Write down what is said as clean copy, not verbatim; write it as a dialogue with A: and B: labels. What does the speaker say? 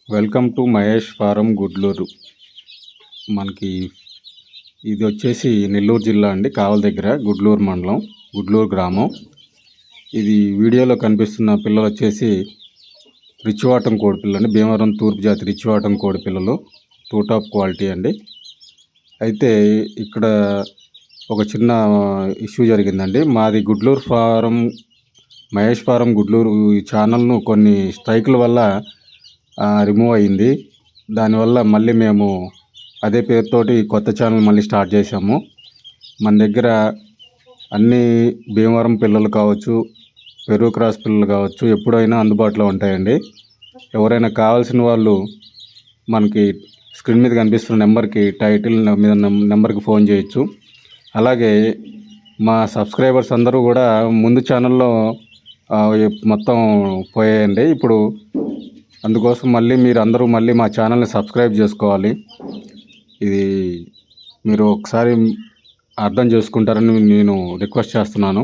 A: Welcome to Mahesh farm Gudluru. మనకి ఇది వచ్చేసి నెల్లూరు జిల్లా అండి, కావలి దగ్గర గుడ్లూరు మండలం, గుడ్లూరు గ్రామం. ఇది వీడియోలో కనిపిస్తున్న పిల్లలు వచ్చేసి రిచ్వాటం కోడి పిల్లలు అండి, భీమవరం తూర్పు జాతి రిచ్వాటం కోడి పిల్లలు, టూ టాప్ క్వాలిటీ అండి. అయితే ఇక్కడ ఒక చిన్న ఇష్యూ జరిగిందండి. మాది గుడ్లూరు ఫారం, మహేష్ ఫారం గుడ్లూరు ఈ ఛానల్ను కొన్ని స్ట్రైకుల వల్ల రిమూవ్ అయింది. దానివల్ల మళ్ళీ మేము అదే పేరుతోటి కొత్త ఛానల్ మళ్ళీ స్టార్ట్ చేసాము. మన దగ్గర అన్ని భీమవరం పిల్లలు కావచ్చు, పెరుగు క్రాస్ పిల్లలు కావచ్చు, ఎప్పుడైనా అందుబాటులో ఉంటాయండి. ఎవరైనా కావాల్సిన వాళ్ళు మనకి స్క్రీన్ మీద కనిపిస్తున్న నెంబర్కి, టైటిల్ మీద నెంబర్కి ఫోన్ చేయొచ్చు. అలాగే మా సబ్స్క్రైబర్స్ అందరూ కూడా ముందు ఛానల్లో మొత్తం పోయాయండి. ఇప్పుడు అందుకోసం మళ్ళీ మీరు అందరూ మళ్ళీ మా ఛానల్ని సబ్స్క్రైబ్ చేసుకోవాలి. ఇది మీరు ఒకసారి అర్థం చేసుకుంటారని నేను రిక్వెస్ట్ చేస్తున్నాను.